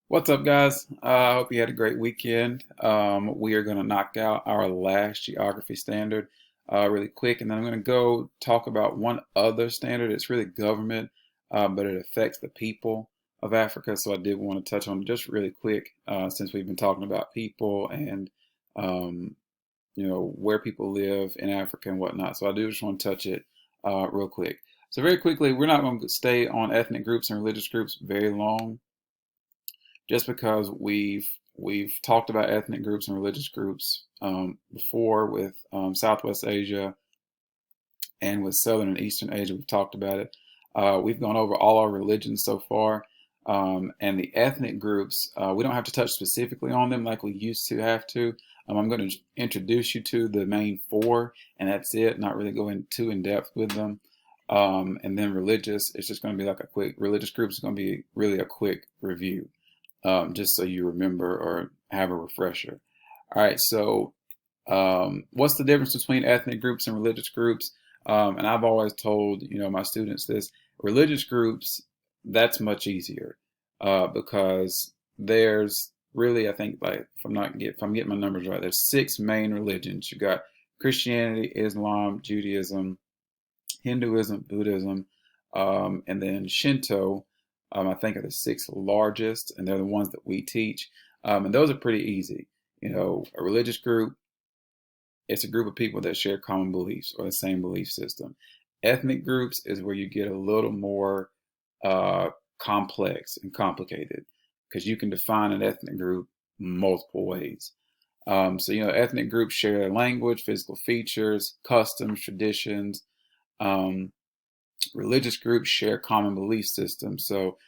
What's up, guys? I hope you had a great weekend. We are going to knock out our last geography standard really quick, and then I'm going to go talk about one other standard. It's really government, but it affects the people of Africa. So I did want to touch on it just really quick since we've been talking about people and um, where people live in Africa and whatnot. So I do just want to touch it real quick. So very quickly, we're not going to stay on ethnic groups and religious groups very long just because we've talked about ethnic groups and religious groups before with Southwest Asia and with Southern and Eastern Asia. We've talked about it. We've gone over all our religions so far, and the ethnic groups. We don't have to touch specifically on them like we used to have to. I'm going to introduce you to the main four, and that's it. Not really going too in depth with them. And then religious, it's just going to be like a quick religious groups is going to be really a quick review just so you remember or have a refresher. All right, so what's the difference between ethnic groups and religious groups? And I've always told my students this: religious groups, that's much easier because there's really, I think, like if I'm getting my numbers right, there's six main religions. You got Christianity, Islam, Judaism, Hinduism, Buddhism, and then Shinto. I think are the six largest, and they're the ones that we teach. And those are pretty easy. A religious group, it's a group of people that share common beliefs or the same belief system. Ethnic groups is where you get a little more complex and complicated because you can define an ethnic group multiple ways. Ethnic groups share their language, physical features, customs, traditions. Religious groups share common belief systems. So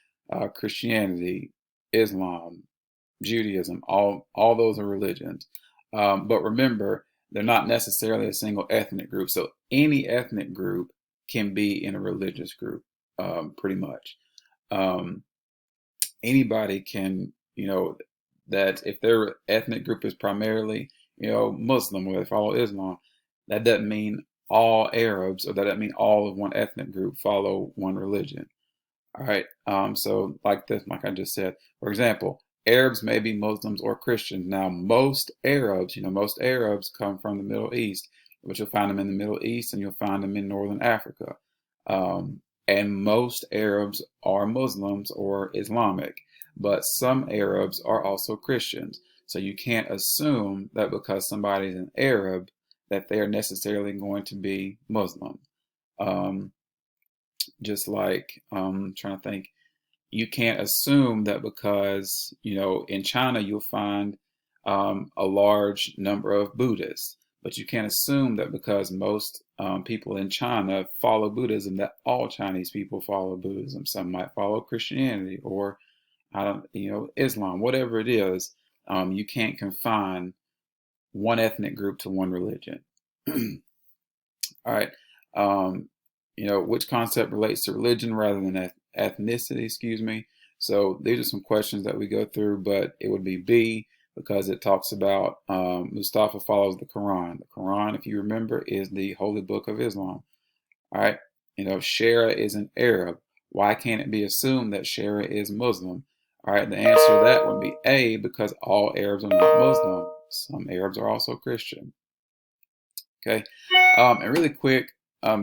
Christianity, Islam, Judaism, all those are religions. But remember, they're not necessarily a single ethnic group. So any ethnic group can be in a religious group, pretty much. Um, Anybody can, that if their ethnic group is primarily, Muslim or they follow Islam, that doesn't mean all Arabs or that doesn't mean all of one ethnic group follow one religion. All right. So like this, like I just said, for example, Arabs may be Muslims or Christians. Now, most Arabs come from the Middle East, but you'll find them in the Middle East and you'll find them in Northern Africa. And most Arabs are Muslims or Islamic, but some Arabs are also Christians. So you can't assume that because somebody's an Arab that they are necessarily going to be Muslim. Um, just like trying to think, you can't assume that because in China you'll find a large number of Buddhists, but you can't assume that because most people in China follow Buddhism that all Chinese people follow Buddhism. Some might follow Christianity or I don't Islam, whatever it is. You can't confine one ethnic group to one religion. All right. Um, which concept relates to religion rather than ethnicity, excuse me. So these are some questions that we go through, but it would be B because it talks about Mustafa follows the Quran. The Quran, if you remember, is the holy book of Islam. All right. Shara is an Arab. Why can't it be assumed that Shara is Muslim? All right. The answer to that would be A because all Arabs are not Muslim. Some Arabs are also Christian. Okay. And really quick,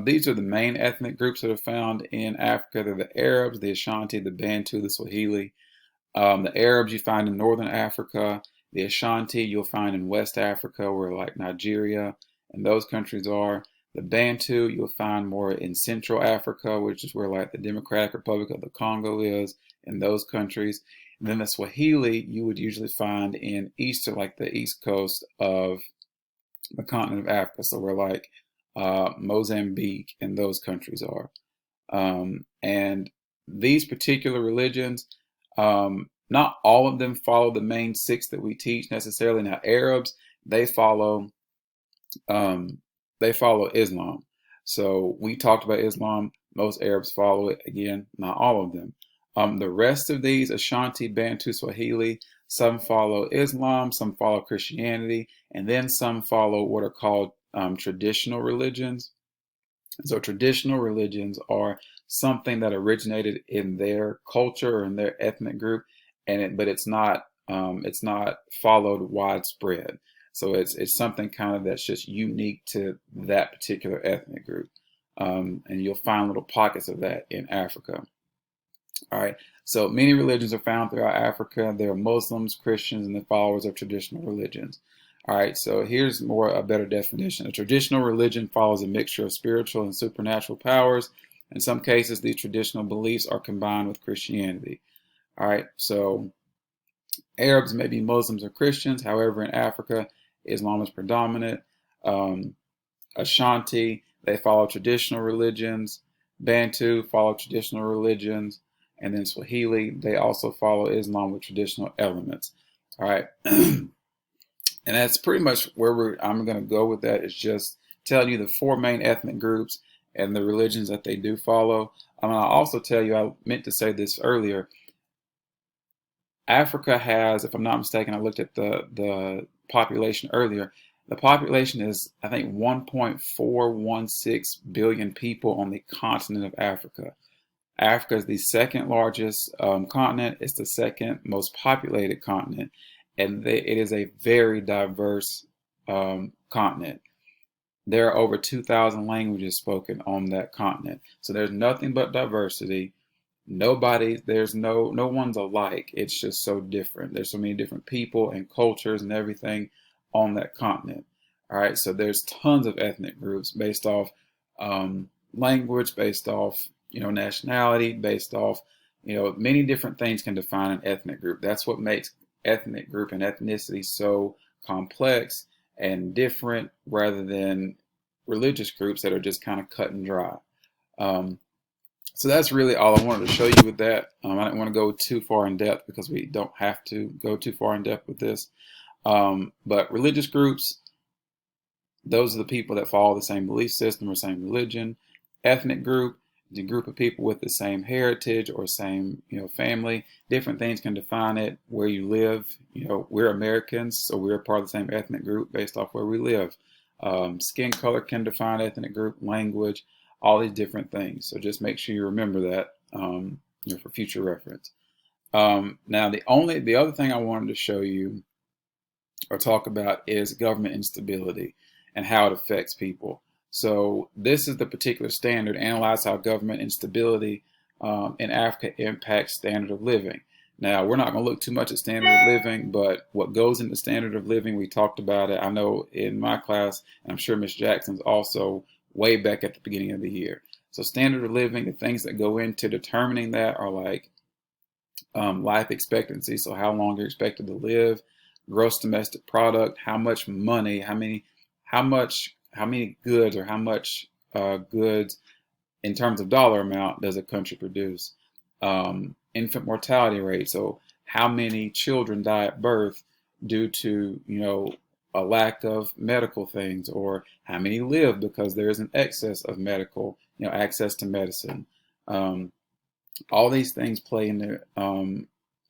these are the main ethnic groups that are found in Africa. They're the Arabs, the Ashanti, the Bantu, the Swahili. The Arabs you find in northern Africa. The Ashanti you'll find in West Africa, where like Nigeria and those countries are. The Bantu you'll find more in Central Africa, which is where like the Democratic Republic of the Congo is, in those countries. And then the Swahili you would usually find in like the east coast of the continent of Africa. So we're like Mozambique and those countries are. And these particular religions, not all of them follow the main six that we teach necessarily. Now Arabs, they follow Islam. So we talked about Islam. Most Arabs follow it. Again, not all of them. The rest of these, Ashanti, Bantu, Swahili, some follow Islam, some follow Christianity, and then some follow what are called traditional religions. So traditional religions are something that originated in their culture or in their ethnic group but it's not followed widespread. So it's something kind of that's just unique to that particular ethnic group, and you'll find little pockets of that in Africa. All right. So many religions are found throughout Africa. There are Muslims, Christians, and the followers of traditional religions. All right. So here's a better definition. A traditional religion follows a mixture of spiritual and supernatural powers. In some cases, these traditional beliefs are combined with Christianity. All right. So Arabs may be Muslims or Christians. However, in Africa, Islam is predominant. Um, Ashanti, they follow traditional religions. Bantu follow traditional religions. And then Swahili, they also follow Islam with traditional elements. All right. And that's pretty much where I'm going to go with that, is just telling you the four main ethnic groups and the religions that they do follow. I'm going to also tell you, I meant to say this earlier, Africa has, if I'm not mistaken, I looked at the population earlier. The population is, I think, 1.416 billion people on the continent of Africa. Africa is the second largest continent. It's the second most populated continent, and it is a very diverse continent. There are over 2,000 languages spoken on that continent. So there's nothing but diversity. There's no one's alike. It's just so different. There's so many different people and cultures and everything on that continent. All right, so there's tons of ethnic groups based off language, based off nationality, based off many different things can define an ethnic group. That's what makes ethnic group and ethnicity so complex and different, rather than religious groups that are just kind of cut and dry. So that's really all I wanted to show you with that. I didn't want to go too far in depth because we don't have to go too far in depth with this. But religious groups, those are the people that follow the same belief system or same religion. Ethnic group, the group of people with the same heritage or same family. Different things can define it. Where you live, we're Americans, so we're part of the same ethnic group based off where we live. Skin color can define ethnic group, language, all these different things. So just make sure you remember that for future reference. Now the other thing I wanted to show you or talk about is government instability and how it affects people. So this is the particular standard, analyze how government instability in Africa impacts standard of living. Now, we're not going to look too much at standard of living, but what goes into standard of living, we talked about it, I know in my class, and I'm sure Miss Jackson's also, way back at the beginning of the year. So standard of living, the things that go into determining that are like life expectancy, so how long you're expected to live, gross domestic product, how much money, how many goods, or how much goods in terms of dollar amount does a country produce. Infant mortality rate, so how many children die at birth due to a lack of medical things, or how many live because there is an excess of medical, access to medicine. All these things play into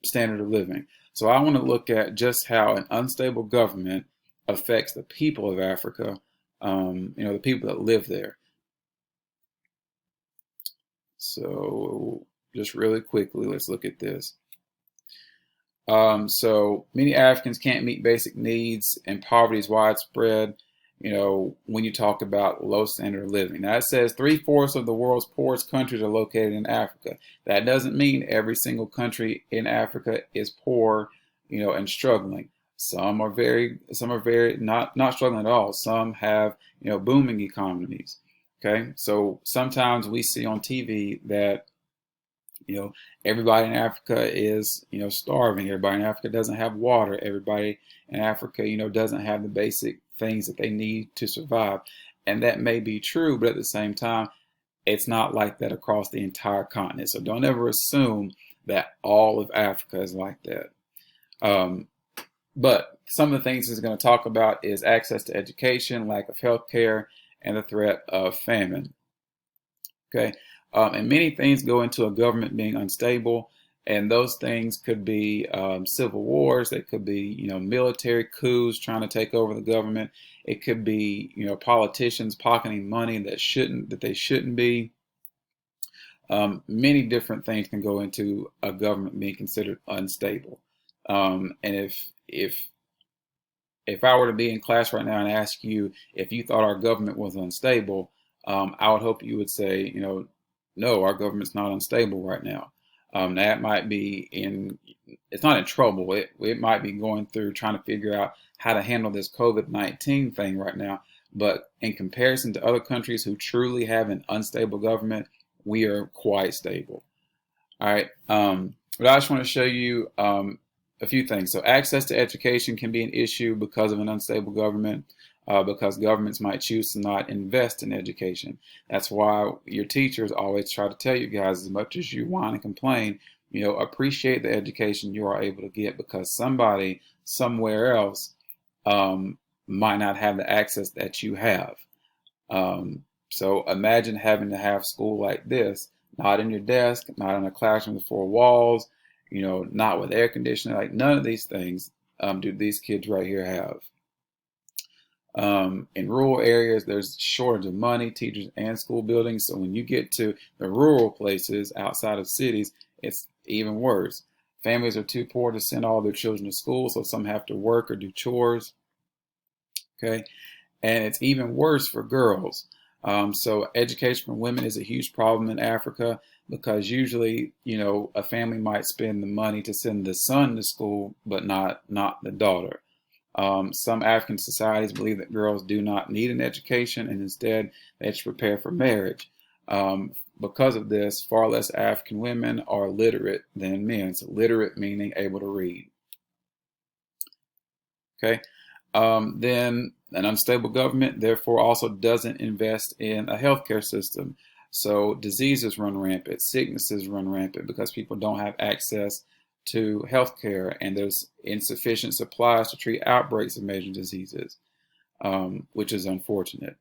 standard of living. So I want to look at just how an unstable government affects the people of Africa, the people that live there. So just really quickly, let's look at this. So many Africans can't meet basic needs, and poverty is widespread, when you talk about low standard of living. Now it says 3/4 of the world's poorest countries are located in Africa. That doesn't mean every single country in Africa is poor, and struggling. Some are very not struggling at all. Some have, booming economies. Okay. So sometimes we see on TV that, everybody in Africa is, starving. Everybody in Africa doesn't have water. Everybody in Africa, doesn't have the basic things that they need to survive. And that may be true, but at the same time, it's not like that across the entire continent. So don't ever assume that all of Africa is like that. But some of the things he's going to talk about is access to education, lack of health care, and the threat of famine. Okay. And many things go into a government being unstable, and those things could be civil wars. They could be, military coups trying to take over the government. It could be, politicians pocketing money that they shouldn't be. Many different things can go into a government being considered unstable. And if I were to be in class right now and ask you if you thought our government was unstable, I would hope you would say, no, our government's not unstable right now. That might be it's not in trouble. It might be going through trying to figure out how to handle this COVID-19 thing right now. But in comparison to other countries who truly have an unstable government, we are quite stable. All right. But I just want to show you a few things. So access to education can be an issue because of an unstable government, because governments might choose to not invest in education. That's why your teachers always try to tell you guys, as much as you whine and complain, appreciate the education you are able to get, because somebody somewhere else might not have the access that you have. So imagine having to have school like this, not in your desk, not in a classroom with four walls, not with air conditioning. Like, none of these things do these kids right here have. In rural areas, there's shortage of money, teachers, and school buildings. So when you get to the rural places outside of cities, it's even worse. Families are too poor to send all their children to school, so some have to work or do chores. Okay, and it's even worse for girls. So education for women is a huge problem in Africa, because usually, a family might spend the money to send the son to school, but not the daughter. Some African societies believe that girls do not need an education, and instead they should prepare for marriage. Because of this, far less African women are literate than men. So literate meaning able to read. Okay. Then an unstable government, therefore, also doesn't invest in a healthcare system. So diseases run rampant, sicknesses run rampant, because people don't have access to healthcare, and there's insufficient supplies to treat outbreaks of major diseases, which is unfortunate.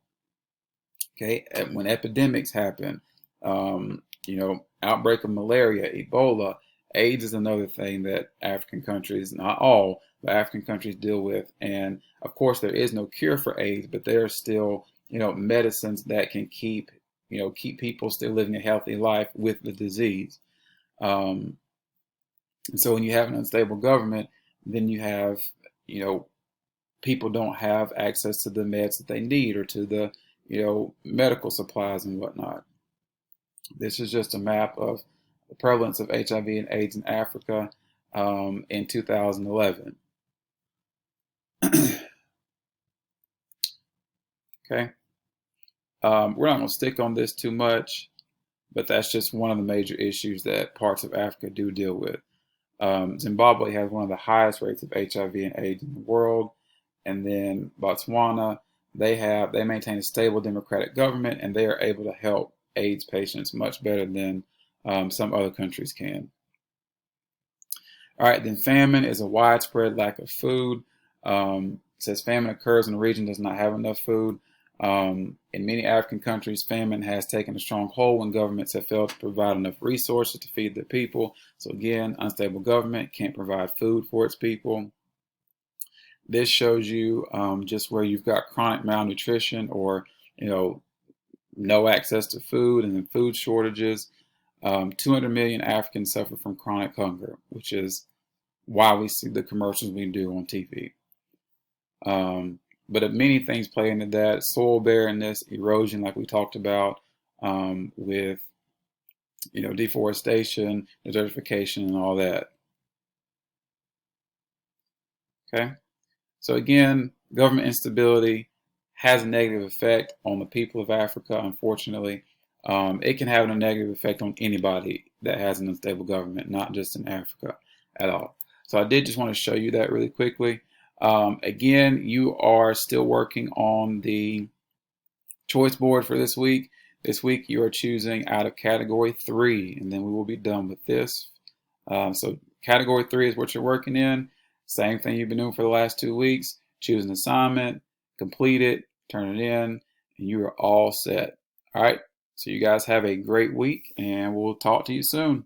Okay, when epidemics happen, outbreak of malaria, Ebola, AIDS is another thing that African countries, not all, but African countries deal with. And of course, there is no cure for AIDS, but there are still, medicines that can keep people still living a healthy life with the disease. And so when you have an unstable government, then you have, people don't have access to the meds that they need, or to the, medical supplies and whatnot. This is just a map of the prevalence of HIV and AIDS in Africa in 2011. Okay. We're not going to stick on this too much, but that's just one of the major issues that parts of Africa do deal with. Zimbabwe has one of the highest rates of HIV and AIDS in the world. And then Botswana, they maintain a stable democratic government, and they are able to help AIDS patients much better than some other countries can. All right, then famine is a widespread lack of food. It says famine occurs when the region does not have enough food. In many African countries, famine has taken a strong hold when governments have failed to provide enough resources to feed their people. So again, unstable government can't provide food for its people. This shows you just where you've got chronic malnutrition, or no access to food, and then food shortages. 200 million Africans suffer from chronic hunger, which is why we see the commercials we do on TV. But many things play into that: soil barrenness, erosion, like we talked about, with deforestation, desertification, and all that. Okay. So again, government instability has a negative effect on the people of Africa, unfortunately. It can have a negative effect on anybody that has an unstable government, not just in Africa at all. So I did just want to show you that really quickly. Again, you are still working on the choice board for this week. This week you are choosing out of category 3, and then we will be done with this. So category 3 is what you're working in. Same thing you've been doing for the last 2 weeks. Choose an assignment, complete it, turn it in, and you are all set. All right. So you guys have a great week, and we'll talk to you soon.